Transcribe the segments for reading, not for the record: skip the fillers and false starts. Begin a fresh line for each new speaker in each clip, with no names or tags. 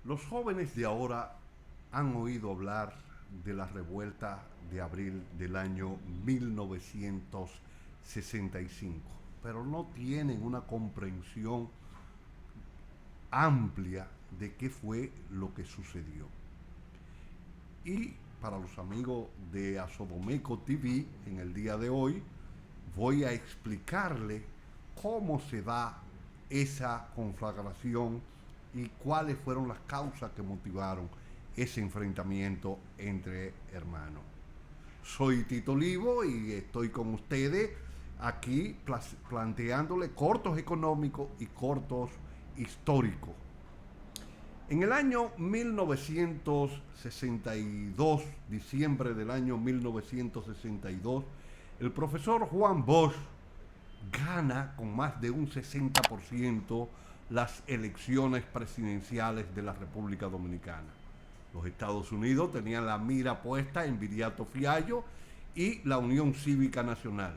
Los jóvenes de ahora han oído hablar de la revuelta de abril del año 1965, pero no tienen una comprensión amplia de qué fue lo que sucedió. Y para los amigos de Asodomeco TV, en el día de hoy voy a explicarle cómo se da esa conflagración y cuáles fueron las causas que motivaron ese enfrentamiento entre hermanos. Soy Tito Olivo y estoy con ustedes aquí planteándole cortos económicos y cortos históricos. En el año 1962, diciembre del año 1962, el profesor Juan Bosch gana con más de un 60% las elecciones presidenciales de la República Dominicana. Los Estados Unidos tenían la mira puesta en Viriato Fiallo y la Unión Cívica Nacional.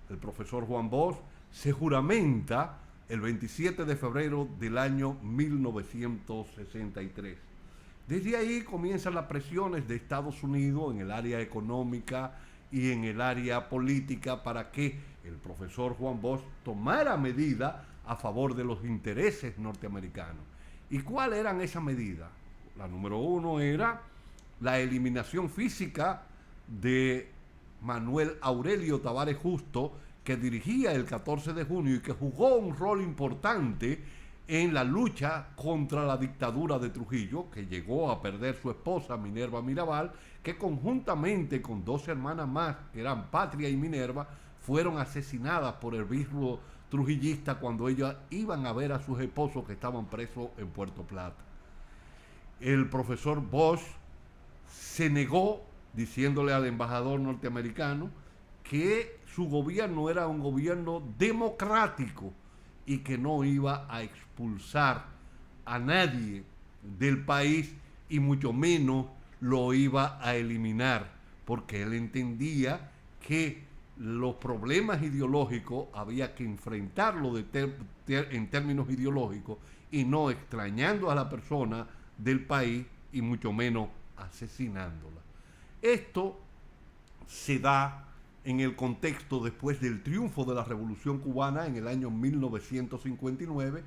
El profesor Juan Bosch se juramenta el 27 de febrero del año 1963. Desde ahí comienzan las presiones de Estados Unidos en el área económica y en el área política para que el profesor Juan Bosch tomara medidas a favor de los intereses norteamericanos. ¿Y cuáles eran esas medidas? La número uno era la eliminación física de Manuel Aurelio Tavares Justo, que dirigía el 14 de junio y que jugó un rol importante en la lucha contra la dictadura de Trujillo, que llegó a perder su esposa Minerva Mirabal, que conjuntamente con dos hermanas más, que eran Patria y Minerva, fueron asesinadas por el birro trujillista cuando ellas iban a ver a sus esposos que estaban presos en Puerto Plata. El profesor Bosch se negó, diciéndole al embajador norteamericano que su gobierno era un gobierno democrático y que no iba a expulsar a nadie del país y mucho menos lo iba a eliminar, porque él entendía que los problemas ideológicos había que enfrentarlos en términos ideológicos y no extrañando a la persona del país y mucho menos asesinándola. Esto se da en el contexto después del triunfo de la Revolución Cubana en el año 1959,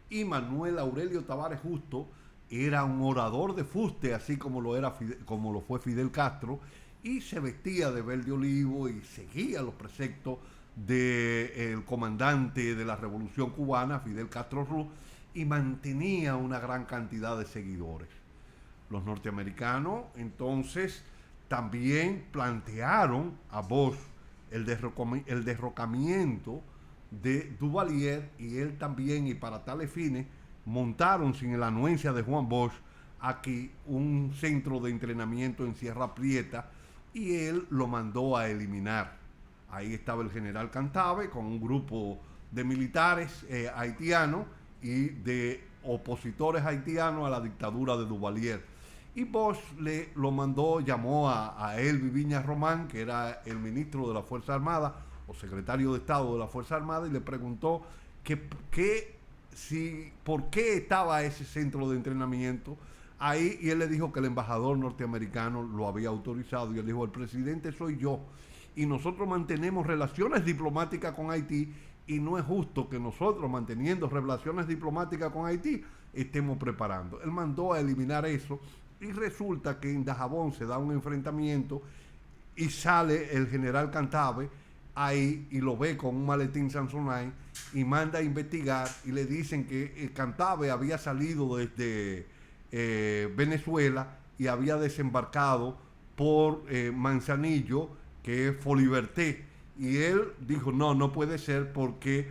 y Manuel Aurelio Tavares Justo era un orador de fuste, así como lo fue Fidel Castro, y se vestía de verde olivo y seguía los preceptos del comandante de la Revolución Cubana, Fidel Castro Ruz, y mantenía una gran cantidad de seguidores. Los norteamericanos entonces también plantearon a Bosch el derrocamiento de Duvalier, y él también, y para tales fines, montaron sin la anuencia de Juan Bosch aquí un centro de entrenamiento en Sierra Prieta, y él lo mandó a eliminar. Ahí estaba el general Cantave con un grupo de militares haitianos y de opositores haitianos a la dictadura de Duvalier. Y Bosch lo mandó, llamó a Elvi Viñas Román, que era el ministro de la Fuerza Armada o secretario de Estado de la Fuerza Armada, y le preguntó por qué estaba ese centro de entrenamiento ahí, y él le dijo que el embajador norteamericano lo había autorizado, y él dijo: el presidente soy yo, y nosotros mantenemos relaciones diplomáticas con Haití, y no es justo que nosotros, manteniendo relaciones diplomáticas con Haití, estemos preparando. Él mandó a eliminar eso, y resulta que en Dajabón se da un enfrentamiento y sale el general Cantave ahí y lo ve con un maletín Samsonite y manda a investigar, y le dicen que Cantave había salido desde Venezuela y había desembarcado por Manzanillo, que es Foliberté, y él dijo: no puede ser, porque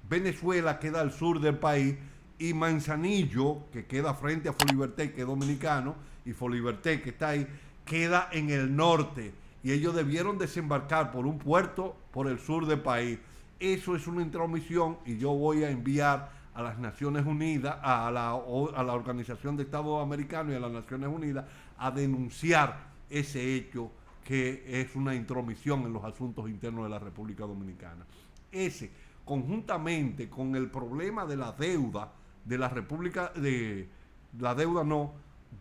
Venezuela queda al sur del país y Manzanillo, que queda frente a Foliberté, que es dominicano, y Foliberté, que está ahí, queda en el norte, y ellos debieron desembarcar por un puerto por el sur del país. Eso es una intromisión, y yo voy a enviar a las Naciones Unidas, a la Organización de Estados Americanos y a las Naciones Unidas, a denunciar ese hecho, que es una intromisión en los asuntos internos de la República Dominicana. Ese, conjuntamente con el problema de la deuda de la República la deuda no,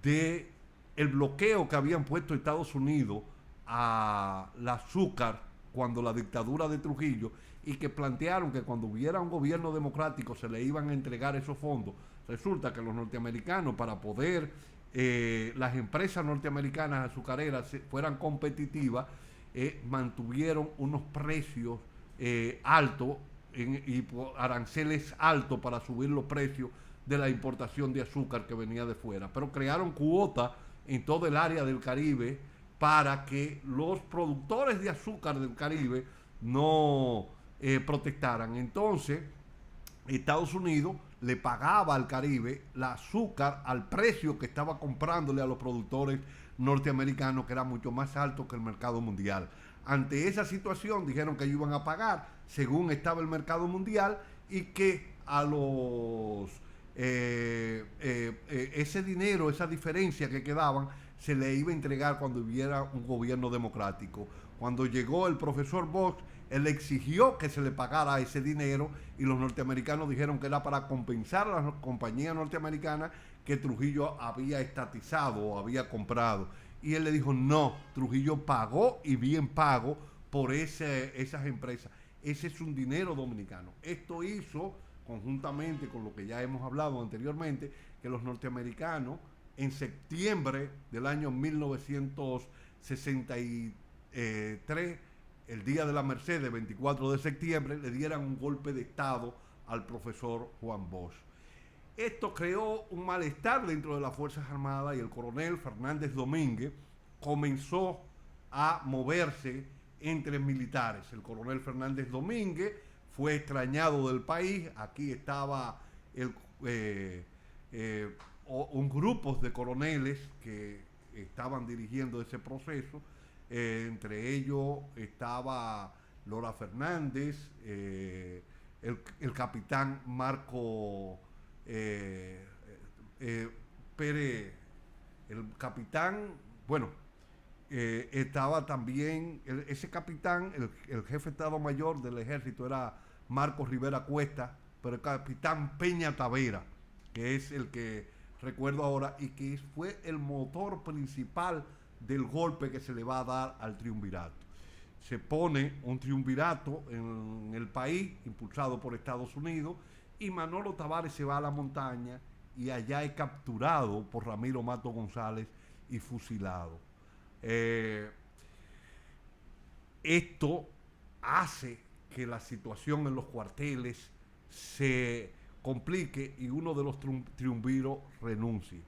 de el bloqueo que habían puesto Estados Unidos al azúcar cuando la dictadura de Trujillo, y que plantearon que cuando hubiera un gobierno democrático se le iban a entregar esos fondos. Resulta que los norteamericanos, para poder las empresas norteamericanas azucareras fueran competitivas, mantuvieron unos precios altos y aranceles altos para subir los precios de la importación de azúcar que venía de fuera. Pero crearon cuotas en todo el área del Caribe para que los productores de azúcar del Caribe no protestaran. Entonces, Estados Unidos le pagaba al Caribe el azúcar al precio que estaba comprándole a los productores norteamericanos, que era mucho más alto que el mercado mundial. Ante esa situación dijeron que ellos iban a pagar según estaba el mercado mundial, y que a los ese dinero, esa diferencia que quedaban, se le iba a entregar cuando hubiera un gobierno democrático. Cuando llegó el profesor Bosch, él exigió que se le pagara ese dinero, y los norteamericanos dijeron que era para compensar a las compañías norteamericanas que Trujillo había estatizado o había comprado. Y él le dijo, no, Trujillo pagó, y bien pago, por esas empresas. Ese es un dinero dominicano. Esto hizo, conjuntamente con lo que ya hemos hablado anteriormente, que los norteamericanos en septiembre del año 1963, el día de la Mercedes, 24 de septiembre, le dieran un golpe de Estado al profesor Juan Bosch. Esto creó un malestar dentro de las Fuerzas Armadas, y el coronel Fernández Domínguez comenzó a moverse entre militares. El coronel Fernández Domínguez fue extrañado del país. Aquí estaba un grupo de coroneles que estaban dirigiendo ese proceso. Entre ellos estaba Lora Fernández, el capitán Marco Pérez, el capitán, estaba también ese capitán, el jefe de Estado Mayor del Ejército era Marcos Rivera Cuesta, pero el capitán Peña Tavera, que es el que recuerdo ahora, y que fue el motor principal del golpe que se le va a dar al triunvirato. Se pone un triunvirato en el país, impulsado por Estados Unidos, y Manolo Tavares se va a la montaña, y allá es capturado por Ramiro Mato González y fusilado. Esto hace que la situación en los cuarteles se complique, y uno de los triunviros renuncie.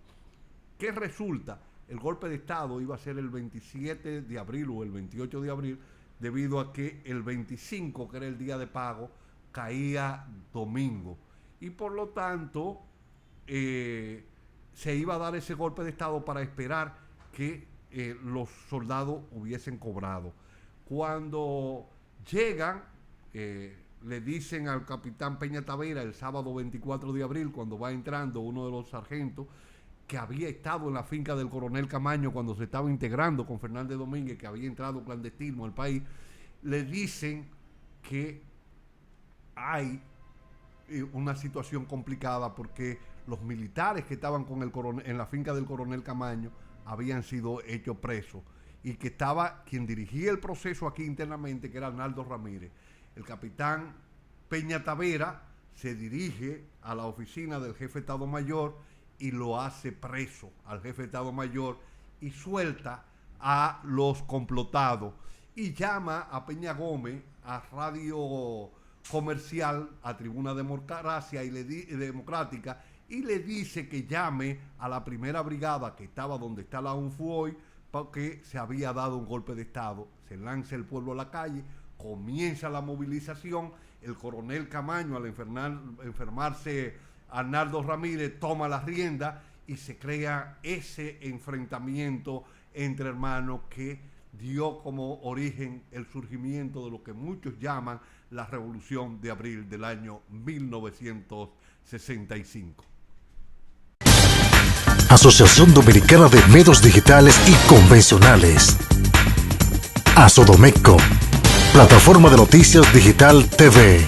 ¿Qué resulta? El golpe de Estado iba a ser el 27 de abril o el 28 de abril, debido a que el 25, que era el día de pago, caía domingo. Y por lo tanto, se iba a dar ese golpe de Estado para esperar que los soldados hubiesen cobrado. Cuando llegan, le dicen al capitán Peña Tavera el sábado 24 de abril, cuando va entrando uno de los sargentos, que había estado en la finca del coronel Camaño cuando se estaba integrando con Fernández Domínguez, que había entrado clandestino al país, le dicen que hay una situación complicada porque los militares que estaban con el coronel, en la finca del coronel Camaño, habían sido hechos presos, y que estaba quien dirigía el proceso aquí internamente, que era Arnaldo Ramírez. El capitán Peña Tavera se dirige a la oficina del jefe de Estado Mayor y lo hace preso al jefe de Estado Mayor, y suelta a los complotados, y llama a Peña Gómez a Radio Comercial, a Tribuna Democracia Democrática, y le dice que llame a la primera brigada que estaba donde está la UNFUOI, porque se había dado un golpe de Estado. Se lanza el pueblo a la calle, comienza la movilización. El coronel Camaño, al enfermarse Arnaldo Ramírez, toma la rienda, y se crea ese enfrentamiento entre hermanos que dio como origen el surgimiento de lo que muchos llaman la Revolución de Abril del año 1965.
Asociación Dominicana de Medios Digitales y Convencionales. ASODOMECO, Plataforma de Noticias Digital TV.